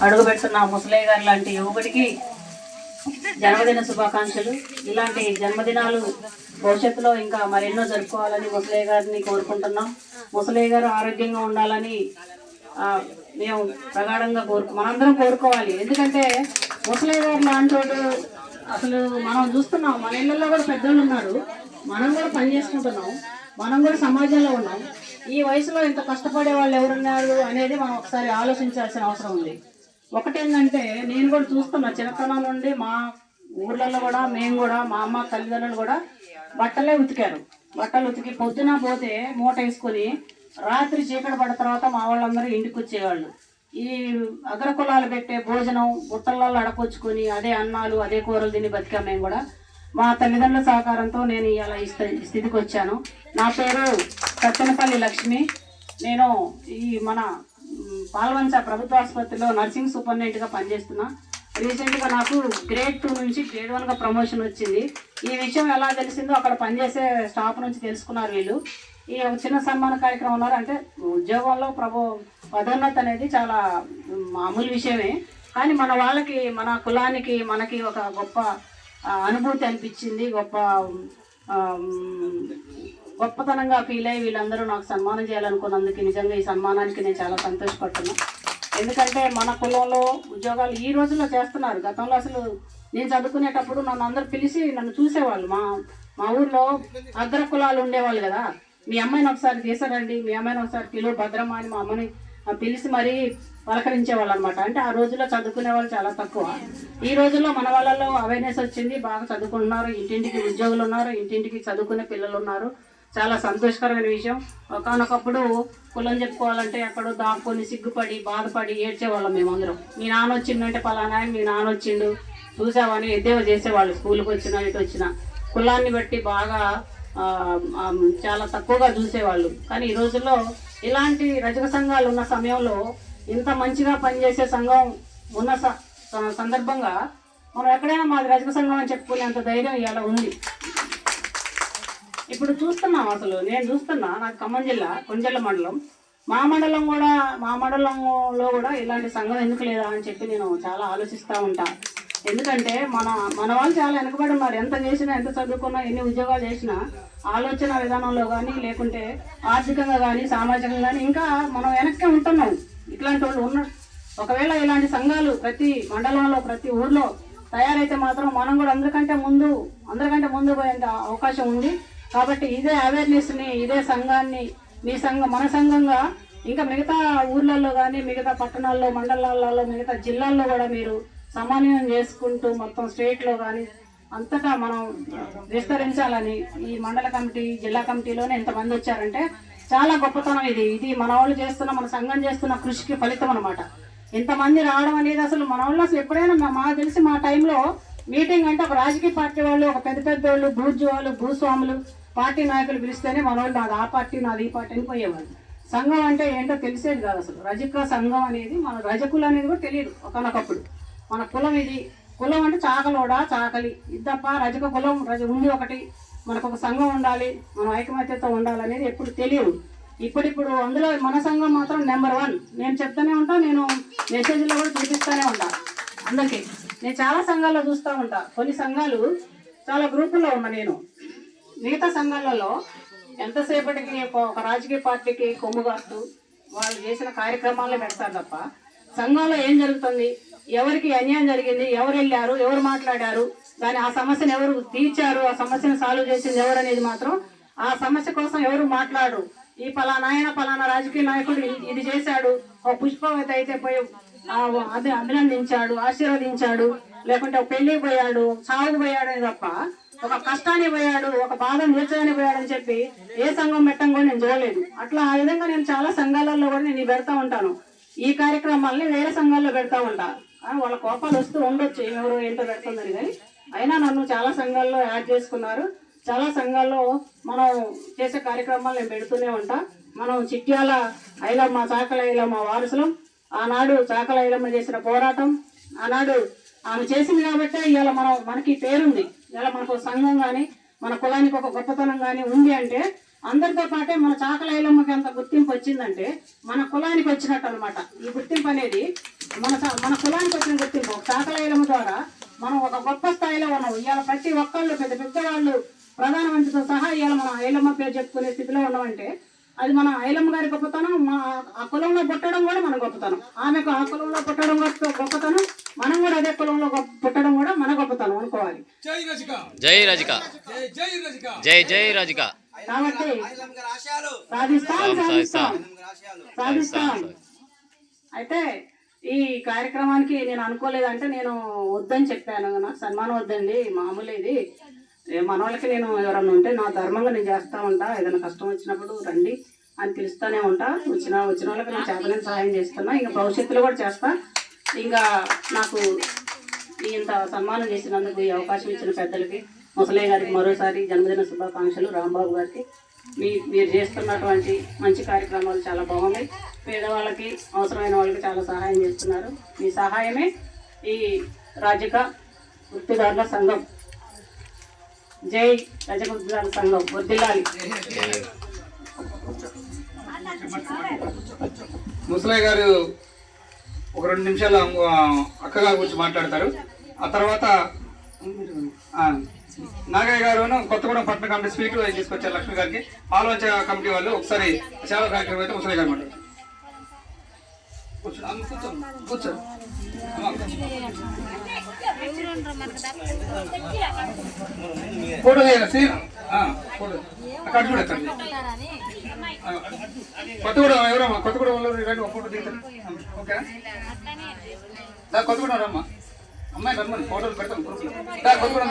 అడుగు పెడుతున్న ముసలయ్య గారు లాంటి యువకుడికి జన్మదిన శుభాకాంక్షలు. ఇలాంటి జన్మదినాలు భవిష్యత్తులో ఇంకా మరెన్నో జరుపుకోవాలని ముసలయ్య గారిని కోరుకుంటున్నాం. ముసలయ్య గారు ఆరోగ్యంగా ఉండాలని మేము ప్రగాఢంగా మనందరం కోరుకోవాలి. ఎందుకంటే ముసలయ్య గారు లాంటి అసలు మనం చూస్తున్నాం, మన ఇళ్ళల్లో కూడా పెద్దోళ్ళు ఉన్నారు, మనం కూడా పని చేసుకుంటున్నాం, మనం కూడా సమాజంలో ఉన్నాం. ఈ వయసులో ఇంత కష్టపడే వాళ్ళు ఎవరున్నారు అనేది మనం ఒకసారి ఆలోచించాల్సిన అవసరం ఉంది. ఒకటేంటంటే నేను కూడా చూస్తున్నా, చిన్నతనం నుండి మా ఊర్లలో కూడా మేము కూడా మా అమ్మ తల్లిదండ్రులు కూడా బట్టలే ఉతికారు. బట్టలు ఉతికి పొద్దున పోతే మూట వేసుకొని రాత్రి చీకటి పడిన తర్వాత మా వాళ్ళందరూ ఇంటికి వచ్చేవాళ్ళు. ఈ అగ్రకులాలు పెట్టే భోజనం బుట్టలలో అడపొచ్చుకొని అదే అన్నాలు అదే కూరలు తిని బతికాం. మేము కూడా మా తల్లిదండ్రుల సహకారంతో నేను ఇలా ఈ స్థితికి వచ్చాను. నా పేరు సత్తెనపల్లి లక్ష్మి. నేను ఈ మన పాల్వంచ ప్రభుత్వ ఆసుపత్రిలో నర్సింగ్ సూపరింటెండెంట్గా పనిచేస్తున్నా. రీసెంట్గా నాకు గ్రేడ్ 2 నుంచి గ్రేడ్ 1గా ప్రమోషన్ వచ్చింది. ఈ విషయం ఎలా తెలిసిందో అక్కడ పనిచేసే స్టాఫ్ నుంచి తెలుసుకున్నారు వీళ్ళు. ఈ చిన్న సన్మాన కార్యక్రమం ఉన్నారు. అంటే ఉద్యోగంలో పదోన్నతి అనేది చాలా మామూలు విషయమే, కానీ మన వాళ్ళకి మన కులానికి మనకి ఒక గొప్ప అనుభూతి అనిపించింది. గొప్పతనంగా ఫీల్ అయ్యి వీళ్ళందరూ నాకు సన్మానం చేయాలనుకున్నందుకు నిజంగా ఈ సన్మానానికి నేను చాలా సంతోషపడుతున్నాను. ఎందుకంటే మన కులంలో ఉద్యోగాలు ఈ రోజుల్లో చేస్తున్నారు. గతంలో అసలు నేను చదువుకునేటప్పుడు నన్ను అందరూ పిలిచి నన్ను చూసేవాళ్ళు. మా ఊర్లో అగ్ర కులాలు ఉండేవాళ్ళు కదా, మీ అమ్మాయిని ఒకసారి తీసారండి, మీ అమ్మాయిని ఒకసారి పిలువ భద్రమ్మ అని మా అమ్మని పిలిచి మరీ పలకరించేవాళ్ళు అనమాట. అంటే ఆ రోజుల్లో చదువుకునే వాళ్ళు చాలా తక్కువ. ఈ రోజుల్లో మన వాళ్ళలో అవేర్నెస్ వచ్చింది, బాగా చదువుకుంటున్నారు, ఇంటింటికి ఉద్యోగులు ఉన్నారు, ఇంటింటికి చదువుకునే పిల్లలు ఉన్నారు. చాలా సంతోషకరమైన విషయం. ఒకనొకప్పుడు కులం చెప్పుకోవాలంటే ఎక్కడో దాక్కొని సిగ్గుపడి బాధపడి ఏడ్చేవాళ్ళం మేమందరం. మీ నాన్న వచ్చిందంటే పలానా మీ నాన్న వచ్చిండు చూసావని ఎద్దేవా చేసేవాళ్ళు. స్కూల్కి వచ్చినా ఇటు వచ్చినా కులాన్ని బట్టి బాగా చాలా తక్కువగా చూసేవాళ్ళు. కానీ ఈ రోజుల్లో ఇలాంటి రజక సంఘాలు ఉన్న సమయంలో ఇంత మంచిగా పనిచేసే సంఘం ఉన్న సందర్భంగా మనం ఎక్కడైనా మాది రజక సంఘం అని చెప్పుకునేంత ధైర్యం ఇలా ఉంది. ఇప్పుడు చూస్తున్నాం, అసలు నేను చూస్తున్నా, నాకు ఖమ్మం జిల్లా కొంజెల్ల మండలం, మా మండలంలో కూడా ఇలాంటి సంఘం ఎందుకు లేదా అని చెప్పి నేను చాలా ఆలోచిస్తూ ఉంటాను. ఎందుకంటే మన వాళ్ళు చాలా వెనకబడి ఉన్నారు. ఎంత చేసినా, ఎంత చదువుకున్నా, ఎన్ని ఉద్యోగాలు చేసినా ఆలోచన విధానంలో కానీ లేకుంటే ఆర్థికంగా కానీ సామాజికంగా కానీ ఇంకా మనం వెనక్కే ఉంటున్నాం. ఇట్లాంటి వాళ్ళు ఉన్నారు. ఒకవేళ ఇలాంటి సంఘాలు ప్రతి మండలంలో ప్రతి ఊర్లో తయారైతే మాత్రం మనం కూడా అందరికంటే ముందు పోయేంత అవకాశం ఉంది. కాబట్టి ఇదే అవేర్నెస్ని, ఇదే సంఘాన్ని మన సంఘంగా ఇంకా మిగతా ఊర్లలో కానీ మిగతా పట్టణాల్లో మండలాలలో మిగతా జిల్లాల్లో కూడా మీరు సమన్వయం చేసుకుంటూ మొత్తం స్టేట్లో కానీ అంతటా మనం విస్తరించాలని ఈ మండల కమిటీ జిల్లా కమిటీలోనే ఎంతమంది వచ్చారంటే చాలా గొప్పతనం. ఇది మన వాళ్ళు చేస్తున్న, మన సంఘం చేస్తున్న కృషికి ఫలితం అనమాట. ఇంతమంది రావడం అనేది అసలు మన వాళ్ళు అసలు ఎప్పుడైనా మాకు తెలిసి మా టైంలో మీటింగ్ అంటే ఒక రాజకీయ పార్టీ వాళ్ళు, ఒక పెద్ద వాళ్ళు, భూస్వాములు పార్టీ నాయకులు పిలిస్తేనే మన వాళ్ళు నాది ఆ పార్టీ నాది ఈ పార్టీ అని పోయేవాళ్ళు. సంఘం అంటే ఏంటో తెలిసేది కాదు అసలు. రజక సంఘం అనేది మన రజకులు అనేది కూడా తెలియదు ఒకనొకప్పుడు. మన కులం ఇది, కులం అంటే చాకలి ఇది తప్ప రజక కులం ఉంది ఒకటి, మనకు ఒక సంఘం ఉండాలి, మనం ఐకమత్యతో ఉండాలనేది ఎప్పుడు తెలియదు. ఇప్పుడు అందులో మన సంఘం మాత్రం నెంబర్ 1. నేను చెప్తూనే ఉంటా, నేను మెసేజ్లో కూడా చూపిస్తూనే ఉంటా అందరికీ. నేను చాలా సంఘాల్లో చూస్తూ ఉంటా. కొన్ని సంఘాలు చాలా గ్రూపుల్లో ఉన్నా నేను. మిగతా సంఘాలలో ఎంతసేపటికి ఒక రాజకీయ పార్టీకి కొమ్ము కాస్తూ వాళ్ళు చేసిన కార్యక్రమాల్లో పెడతారు తప్ప సంఘంలో ఏం జరుగుతుంది, ఎవరికి అన్యాయం జరిగింది, ఎవరు వెళ్ళారు, ఎవరు మాట్లాడారు, ఆ సమస్యను ఎవరు తీర్చారు, ఆ సమస్యను సాల్వ్ చేసింది ఎవరు అనేది మాత్రం ఆ సమస్య కోసం ఎవరు మాట్లాడరు. ఈ పలానా రాజకీయ నాయకుడు ఇది చేశాడు, ఒక పుష్పవతి అయితే పోయి అభినందించాడు, ఆశీర్వదించాడు, లేకుంటే ఒక పెళ్లికి పోయాడు, సాగుకు పోయాడు అని తప్ప ఒక కష్టాన్ని పోయాడు, ఒక బాధను తీర్చడానికి పోయాడు అని చెప్పి ఏ సంఘం పెట్టం కూడా నేను చూడలేదు. అట్లా ఆ విధంగా నేను చాలా సంఘాలలో కూడా నేను పెడతా ఉంటాను. ఈ కార్యక్రమాలని వేరే సంఘాల్లో పెడతా ఉంటా. వాళ్ళ కోపాలు వస్తూ ఉండొచ్చు, ఎవరు ఏంటో పెడుతుందని. కానీ అయినా నన్ను చాలా సంఘాల్లో యాడ్ చేసుకున్నారు. చాలా సంఘాల్లో మనం చేసే కార్యక్రమాలు నేను పెడుతూనే ఉంటా. మనం చిట్యాల ఐలమ్మ, చాకల ఐలమ్మ వారసులం. ఆనాడు చాకల ఐలమ్మ చేసిన పోరాటం ఆనాడు ఆమె చేసింది కాబట్టి ఇవాళ మనకి పేరుంది. ఇలా మనకు సంఘం కానీ మన కులానికి ఒక గొప్పతనం కానీ ఉంది అంటే అందరితో పాటే మన చాకల ఐలమ్మకి ఎంత గుర్తింపు వచ్చిందంటే మన కులానికి వచ్చినట్టు అనమాట. ఈ గుర్తింపు అనేది మన కులానికి వచ్చిన గుర్తింపు. చాకల ఐలమ్మ ద్వారా మనం ఒక గొప్ప స్థాయిలో ఉన్నాం. ఇవాళ ప్రతి ఒక్కళ్ళు పెద్ద పెద్ద వాళ్ళు ప్రధానమంత్రితో సహా ఇవాళ మన ఐలమ్మ పేరు చెప్పుకునే స్థితిలో ఉన్నామంటే అది మన ఐలమ్మ గారి గొప్పతనం. ఆ కులంలో పుట్టడం కూడా మన గొప్పతనం. ఆమెకు ఆ కులంలో పుట్టడం గొప్పతనం, మనం కూడా అదే కులంలో పుట్టడం కూడా మన గొప్పతనం అనుకోవాలి. జై రజిక, జై జై రజిక. కాబట్టి సాధిస్తాం. అయితే ఈ కార్యక్రమానికి నేను అనుకోలేదంటే నేను వద్దని చెప్పాను. నాకు సన్మానం వద్దండి, మామూలు ఇది మన వాళ్ళకి నేను ఎవరన్నా ఉంటే నా ధర్మంగా నేను చేస్తూ ఉంటా, ఏదైనా కష్టం వచ్చినప్పుడు రండి అని పిలుస్తూనే ఉంటా. వచ్చిన వాళ్ళకి నేను చేతనని సహాయం చేస్తున్నా, ఇంకా భవిష్యత్తులో కూడా చేస్తా. ఇంకా నాకు ఇంత సన్మానం చేసినందుకు ఈ అవకాశం ఇచ్చిన పెద్దలకి, ముసలయ్య గారికి మరోసారి జన్మదిన శుభాకాంక్షలు. రాంబాబు గారికి మీరు చేస్తున్నటువంటి మంచి కార్యక్రమాలు చాలా బాగున్నాయి. పేదవాళ్ళకి అవసరమైన వాళ్ళకి చాలా సహాయం చేస్తున్నారు. మీ సహాయమే ఈ రాజక వృత్తిదారుల సంఘం. జై రజక వృత్తిదారుల సంఘం వర్ధిల్లాలి. ముసలయ్య గారు ఒక 2 నిమిషాలు అక్కగారి గురించి మాట్లాడతారు. ఆ తర్వాత నాగయ్య గారు కొత్తగూడెం పట్టణ కమిటీ స్పీక్ తీసుకొచ్చారు లక్ష్మి గారికి. పాల్వంచ కమిటీ వాళ్ళు ఒకసారి సేవా కార్యక్రమం అయితే ముసలయ్య గారు మాట్లాడారు. కూర్చోండి. ఫోటో అక్కడ చూడండి. కొత్తగూడెం ఎవరమ్మా? కొత్తగూడెంలో రండి, ఒక ఫోటో దిగుతారు. ఓకేనా? కొత్తగూడెం రమ్మా, అమ్మాయి రమ్మని ఫోటోలు పెడతాం. కొత్తగూడెం